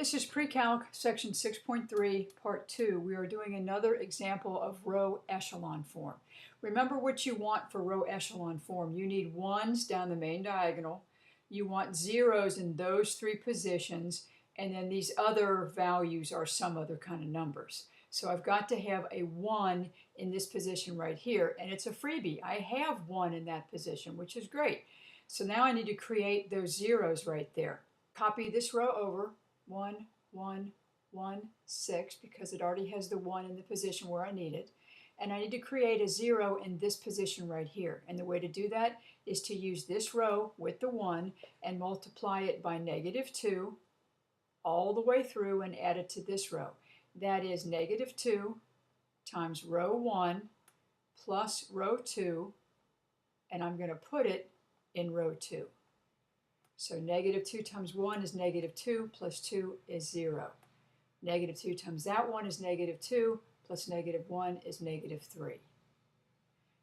This is Pre-Calc, section 6.3, part 2. We are doing another example of row echelon form. Remember what you want for row echelon form. You need ones down the main diagonal. You want zeros in those three positions, and then these other values are some other kind of numbers. So I've got to have a 1 in this position right here, and it's a freebie. I have 1 in that position, which is great. So now I need to create those zeros right there. Copy this row over. 1, 1, 1, 6, because it already has the 1 in the position where I need it. And I need to create a 0 in this position right here. And the way to do that is to use this row with the 1 and multiply it by -2 all the way through and add it to this row. That is -2 times row 1 plus row 2, and I'm going to put it in row 2. So -2 times 1 is -2 plus 2 is 0. -2 times that one is -2 plus -1 is -3.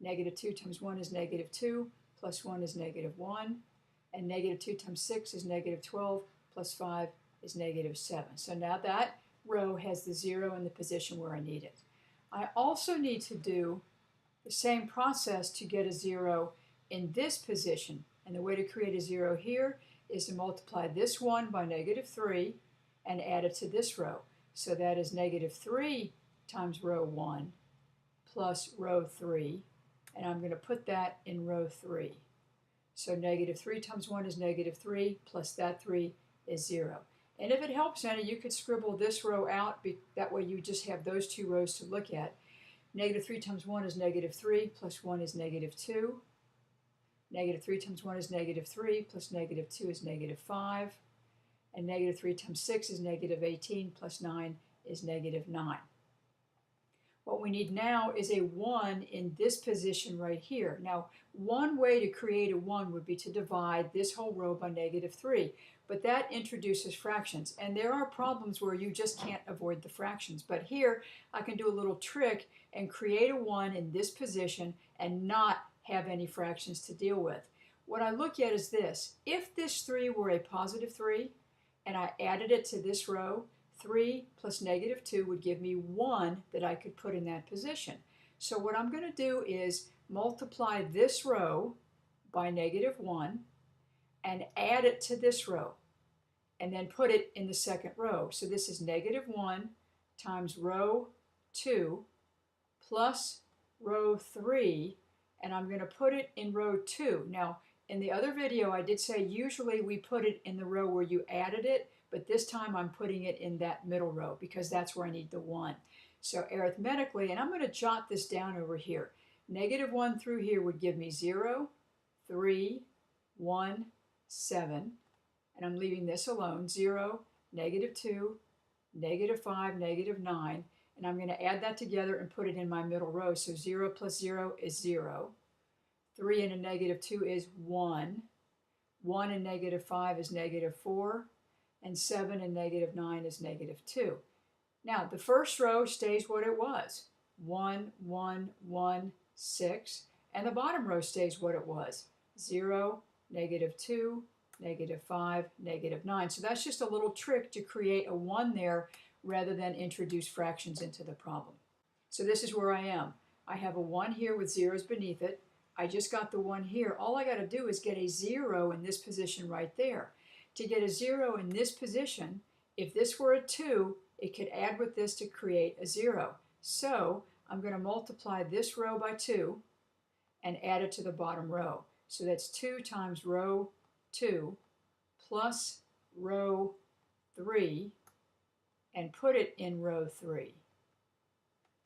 -2 times 1 is -2 plus 1 is -1. And -2 times 6 is -12 plus 5 is -7. So now that row has the 0 in the position where I need it. I also need to do the same process to get a 0 in this position. And the way to create a 0 here is to multiply this 1 by -3 and add it to this row. So that is -3 times row 1 plus row 3, and I'm going to put that in row 3. So -3 times 1 is -3 plus that 3 is 0. And if it helps any, you could scribble this row out. That way you just have those two rows to look at. -3 times 1 is -3 plus 1 is -2. -3 times 1 is -3 plus -2 is -5. And -3 times 6 is -18 plus 9 is -9. What we need now is a 1 in this position right here. Now, one way to create a 1 would be to divide this whole row by -3, but that introduces fractions, and there are problems where you just can't avoid the fractions. But here, I can do a little trick and create a 1 in this position and not have any fractions to deal with. What I look at is this. If this 3 were a positive 3 and I added it to this row, 3 plus -2 would give me 1 that I could put in that position. So what I'm going to do is multiply this row by -1 and add it to this row and then put it in the second row. So this is -1 times row 2 plus row 3, and I'm going to put it in row 2. Now, in the other video, I did say usually we put it in the row where you added it, but this time I'm putting it in that middle row because that's where I need the 1. So arithmetically, and I'm going to jot this down over here, -1 through here would give me 0, 3, 1, 7, and I'm leaving this alone, 0, -2, -5, -9, and I'm going to add that together and put it in my middle row. So 0 plus 0 is 0. 3 and a -2 is 1. 1 and -5 is -4. And 7 and -9 is -2. Now, the first row stays what it was. 1, 1, 1, 6. And the bottom row stays what it was. 0, -2, -5, -9. So that's just a little trick to create a 1 there rather than introduce fractions into the problem. So this is where I am. I have a 1 here with zeros beneath it. I just got the 1 here. All I got to do is get a 0 in this position right there. To get a 0 in this position, if this were a 2, it could add with this to create a 0. So I'm going to multiply this row by 2 and add it to the bottom row. So that's 2 times row 2 plus row 3 and put it in row 3.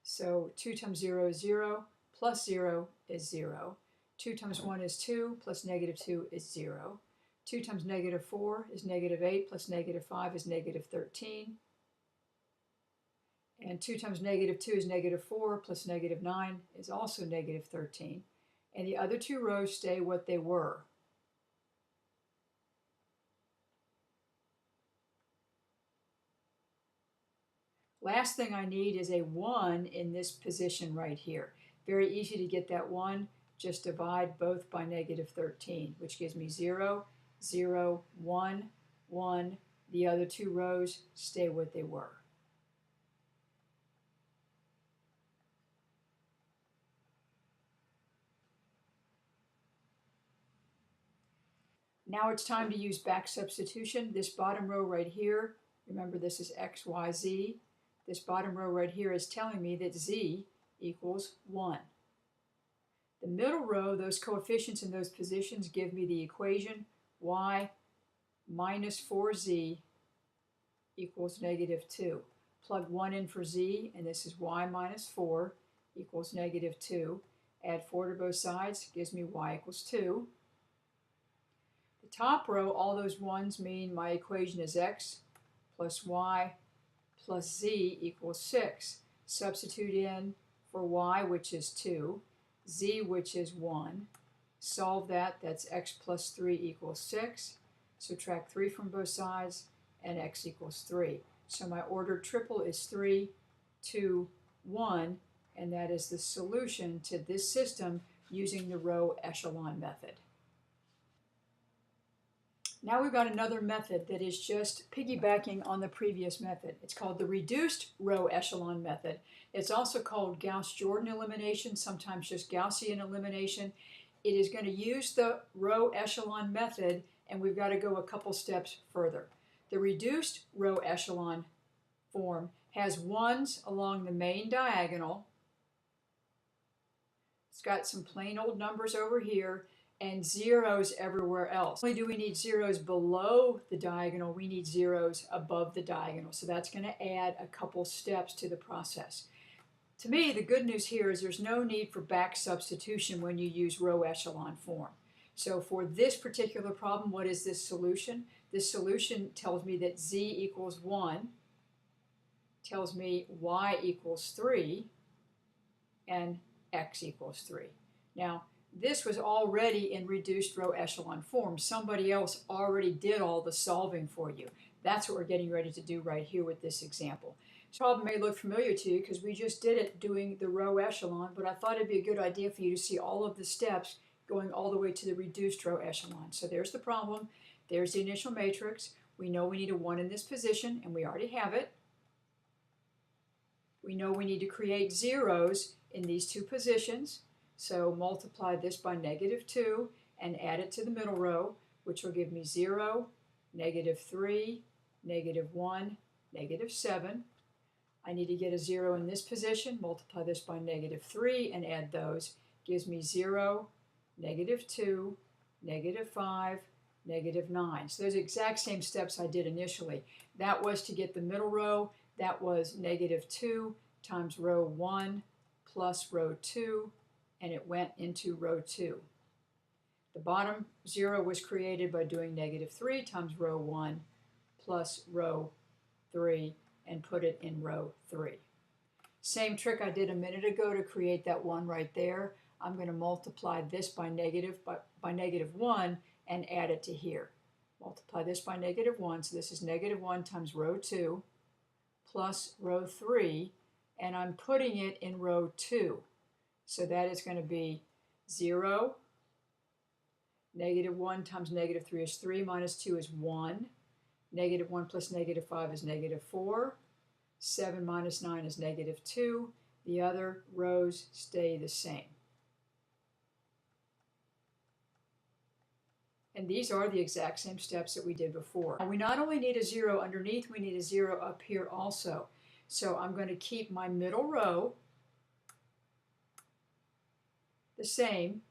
So 2 times 0 is 0 plus 0 is 0. 2 times 1 is 2 plus -2 is 0. 2 times -4 is -8 plus -5 is -13. And 2 times -2 is -4 plus -9 is also -13. And the other two rows stay what they were. Last thing I need is a 1 in this position right here. Very easy to get that 1. Just divide both by -13, which gives me 0, 0, 1, 1, The other two rows stay what they were. Now it's time to use back substitution. This bottom row right here, remember this is x, y, z. This bottom row right here is telling me that z equals 1. The middle row, those coefficients in those positions give me the equation y minus 4z equals negative 2. Plug 1 in for z, and this is y minus 4 equals negative 2. Add 4 to both sides, gives me y equals 2. The top row, all those 1's mean my equation is x plus y plus z equals 6. Substitute in for y, which is 2, z, which is 1. Solve that, that's x plus 3 equals 6. Subtract 3 from both sides, and x equals 3. So my ordered triple is 3, 2, 1, and that is the solution to this system using the row echelon method. Now we've got another method that is just piggybacking on the previous method. It's called the reduced row echelon method. It's also called Gauss-Jordan elimination, sometimes just Gaussian elimination. It is going to use the row echelon method, and we've got to go a couple steps further. The reduced row echelon form has 1's along the main diagonal. It's got some plain old numbers over here, and 0's everywhere else. Not only do we need 0's below the diagonal, we need 0's above the diagonal. So that's going to add a couple steps to the process. To me, the good news here is there's no need for back substitution when you use row echelon form. So for this particular problem, what is this solution? This solution tells me that z equals 1, tells me y equals 3, and x equals 3. Now, this was already in reduced row echelon form. Somebody else already did all the solving for you. That's what we're getting ready to do right here with this example. This problem may look familiar to you because we just did it doing the row echelon, but I thought it'd be a good idea for you to see all of the steps going all the way to the reduced row echelon. So there's the problem. There's the initial matrix. We know we need a 1 in this position, and we already have it. We know we need to create 0's in these two positions. So multiply this by negative 2 and add it to the middle row, which will give me 0, negative 3, negative 1, negative 7. I need to get a 0 in this position. Multiply this by negative 3 and add those. Gives me 0, negative 2, negative 5, negative 9. So those exact same steps I did initially. That was to get the middle row. That was negative 2 times row 1 plus row 2, and it went into row 2. The bottom 0 was created by doing negative 3 times row 1 plus row 3 and put it in row 3. Same trick I did a minute ago to create that 1 right there. I'm going to multiply this by negative 1 and add it to here. Multiply this by negative 1, so this is negative 1 times row 2 plus row 3, and I'm putting it in row 2. So that is going to be 0, negative 1 times negative 3 is 3, minus 2 is 1, negative 1 plus negative 5 is negative 4, 7 minus 9 is negative 2. The other rows stay the same. And these are the exact same steps that we did before. Now, we not only need a 0 underneath, we need a 0 up here also. So I'm going to keep my middle row the same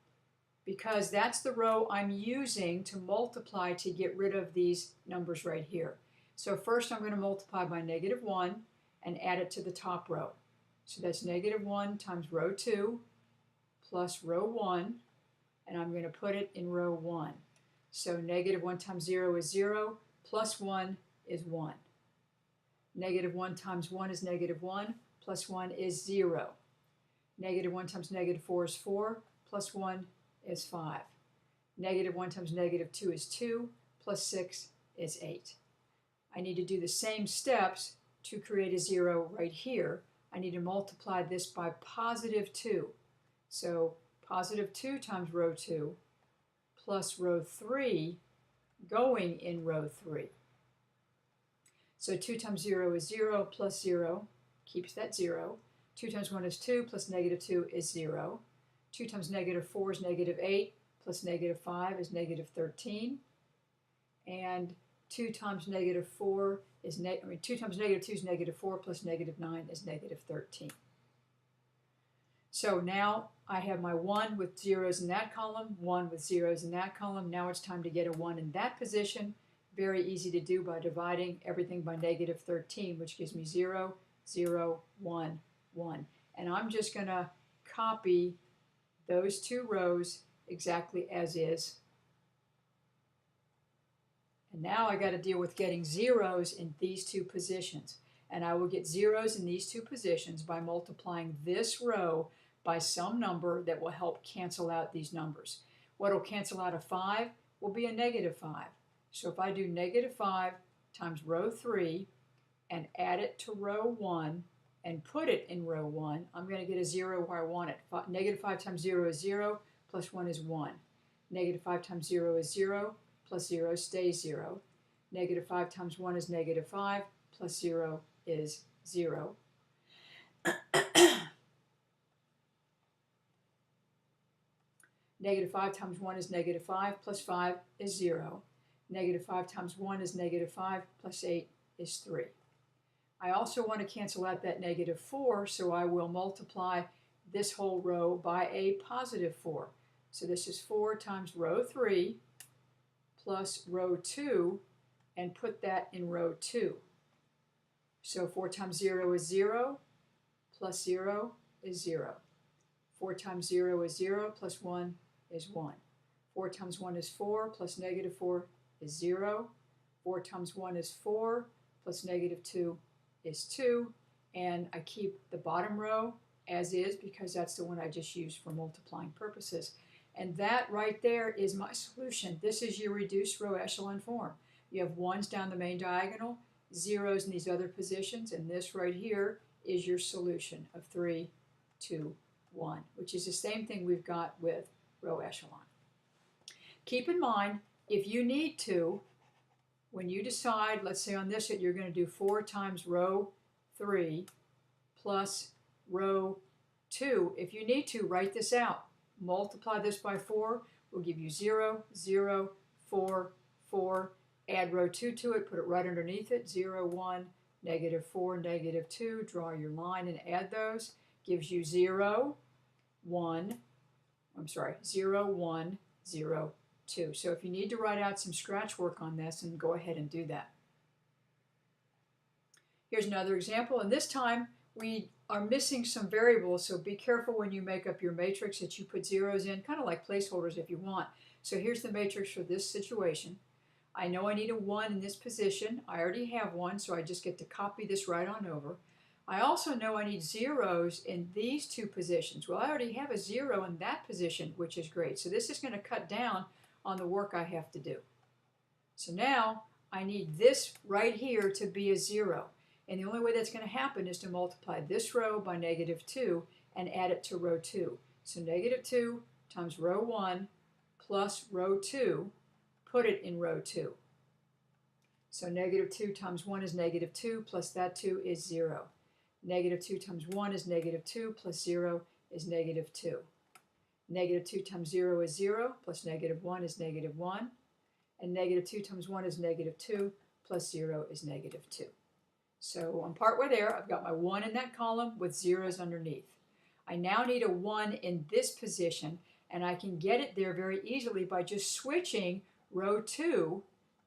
because that's the row I'm using to multiply to get rid of these numbers right here. So first I'm going to multiply by negative 1 and add it to the top row. So that's negative 1 times row 2 plus row 1, and I'm going to put it in row 1. So negative 1 times 0 is 0, plus 1 is 1. Negative 1 times 1 is negative 1, plus 1 is 0. Negative 1 times negative 4 is 4, plus 1 is 5. Negative 1 times negative 2 is 2, plus 6 is 8. I need to do the same steps to create a 0 right here. I need to multiply this by positive 2. So positive 2 times row 2 plus row 3 going in row 3. So 2 times 0 is 0 plus 0, keeps that 0. 2 times 1 is 2 plus negative 2 is 0. 2 times negative 4 is negative 8 plus negative 5 is negative 13. And 2 times negative 4 is 2 times negative 2 is negative 4 plus negative 9 is negative 13. So now I have my 1 with zeros in that column, 1 with zeros in that column. Now it's time to get a 1 in that position. Very easy to do by dividing everything by negative 13, which gives me 0, 0, 1, 1. And I'm just going to copy those two rows exactly as is. And now I got to deal with getting zeros in these two positions. And I will get zeros in these two positions by multiplying this row by some number that will help cancel out these numbers. What will cancel out a 5 will be a negative 5. So if I do negative 5 times row 3 and add it to row 1 and put it in row 1, I'm going to get a 0 where I want it. Negative 5 times 0 is 0, plus 1 is 1. Negative 5 times 0 is 0, plus 0 stays 0. Negative 5 times 1 is negative 5, plus 0 is 0. Negative 5 times 1 is negative 5, plus 5 is 0. Negative 5 times 1 is negative 5, plus 8 is 3. I also want to cancel out that negative 4, so I will multiply this whole row by a positive 4. So this is 4 times row 3 plus row 2, and put that in row 2. So 4 times 0 is 0, plus 0 is 0. 4 times 0 is 0, plus 1 is 1. 4 times 1 is 4, plus negative 4 is 0. 4 times 1 is 4, plus negative 2 is 2. And I keep the bottom row as is because that's the one I just used for multiplying purposes. And that right there is my solution. This is your reduced row echelon form. You have 1s down the main diagonal, 0s in these other positions, and this right here is your solution of 3, 2, 1, which is the same thing we've got with row echelon. Keep in mind, if you need to, when you decide, let's say on this that you're going to do 4 times row 3 plus row 2, if you need to, write this out. Multiply this by 4, will give you 0, 0, 4, 4. Add row 2 to it, put it right underneath it, 0, 1, negative 4, negative 2. Draw your line and add those. Gives you 0, 1, 0, 2. So if you need to write out some scratch work on this, then go ahead and do that. Here's another example, and this time we are missing some variables, so be careful when you make up your matrix that you put zeros in, kind of like placeholders if you want. So here's the matrix for this situation. I know I need a 1 in this position. I already have 1, so I just get to copy this right on over. I also know I need zeros in these two positions. Well, I already have a 0 in that position, which is great. So this is going to cut down on the work I have to do. So now I need this right here to be a 0. And the only way that's going to happen is to multiply this row by negative 2 and add it to row 2. So negative 2 times row 1 plus row 2, put it in row 2. So negative 2 times 1 is negative 2, plus that 2 is 0. Negative 2 times 1 is negative 2, plus 0 is negative 2. Negative 2 times 0 is 0, plus negative 1 is negative 1. And negative 2 times 1 is negative 2, plus 0 is negative 2. So I'm partway there. I've got my 1 in that column with zeros underneath. I now need a 1 in this position, and I can get it there very easily by just switching row 2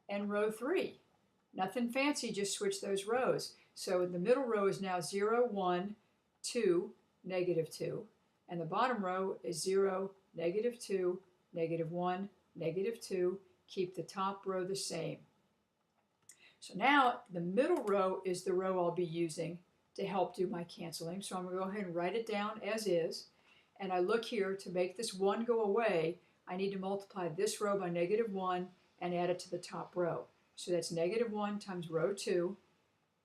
and row 3. Nothing fancy, just switch those rows. So the middle row is now 0, 1, 2, negative 2. And the bottom row is 0, negative 2, negative 1, negative 2. Keep the top row the same. So now the middle row is the row I'll be using to help do my canceling. So I'm going to go ahead and write it down as is. And I look here to make this 1 go away. I need to multiply this row by negative 1 and add it to the top row. So that's negative 1 times row 2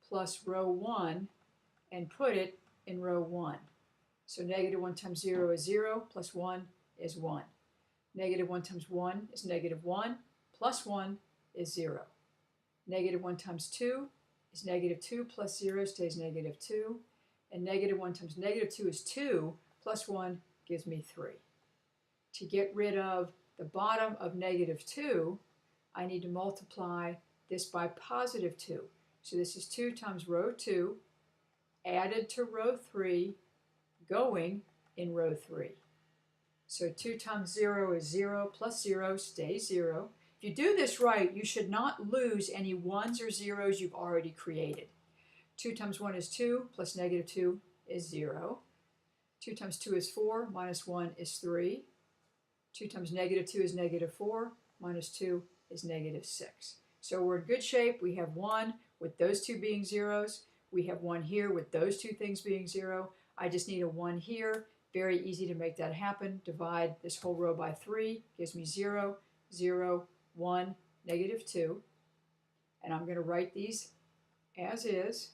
plus row 1 and put it in row 1. So negative 1 times 0 is 0, plus 1 is 1. Negative 1 times 1 is negative 1, plus 1 is 0. Negative 1 times 2 is negative 2 plus 0 stays negative 2. And negative 1 times negative 2 is 2, plus 1 gives me 3. To get rid of the bottom of negative 2, I need to multiply this by positive 2. So this is 2 times row 2 added to row 3 going in row 3. So 2 times 0 is 0 plus 0 stays 0. If you do this right, you should not lose any 1s or 0s you've already created. 2 times 1 is 2 plus negative 2 is 0. 2 times 2 is 4 minus 1 is 3. 2 times negative 2 is negative 4 minus 2 is negative 6. So we're in good shape. We have 1 with those two being zeros. We have 1 here with those two things being 0. I just need a 1 here. Very easy to make that happen. Divide this whole row by 3. Gives me 0, 0, 1, negative 2. And I'm going to write these as is.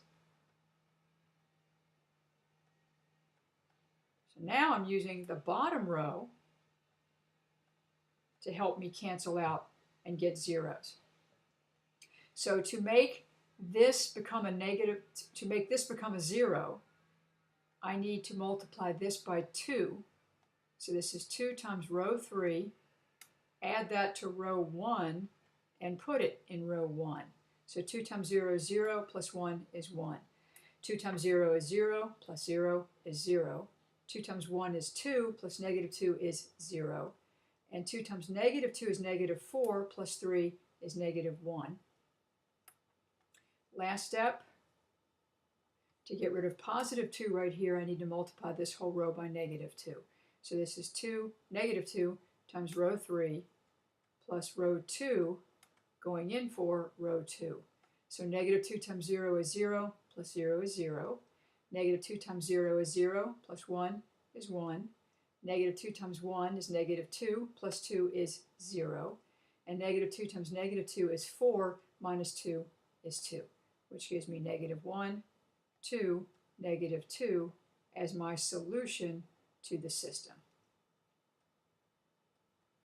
So now I'm using the bottom row to help me cancel out and get zeros. So to make this become a negative, to make this become a 0, I need to multiply this by 2. So this is 2 times row 3. Add that to row 1 and put it in row 1. So 2 times 0 is 0 plus 1 is 1. 2 times 0 is 0 plus 0 is 0. 2 times 1 is 2 plus negative 2 is 0. And 2 times negative 2 is negative 4 plus 3 is negative 1. Last step, to get rid of positive 2 right here, I need to multiply this whole row by negative 2. So this is negative 2 times row 3 plus row 2 going in for row 2. So negative 2 times 0 is 0 plus 0 is 0. Negative 2 times 0 is 0 plus 1 is 1. Negative 2 times 1 is negative 2 plus 2 is 0. And negative 2 times negative 2 is 4 minus 2 is 2, which gives me negative 1, 2, negative 2 as my solution to the system.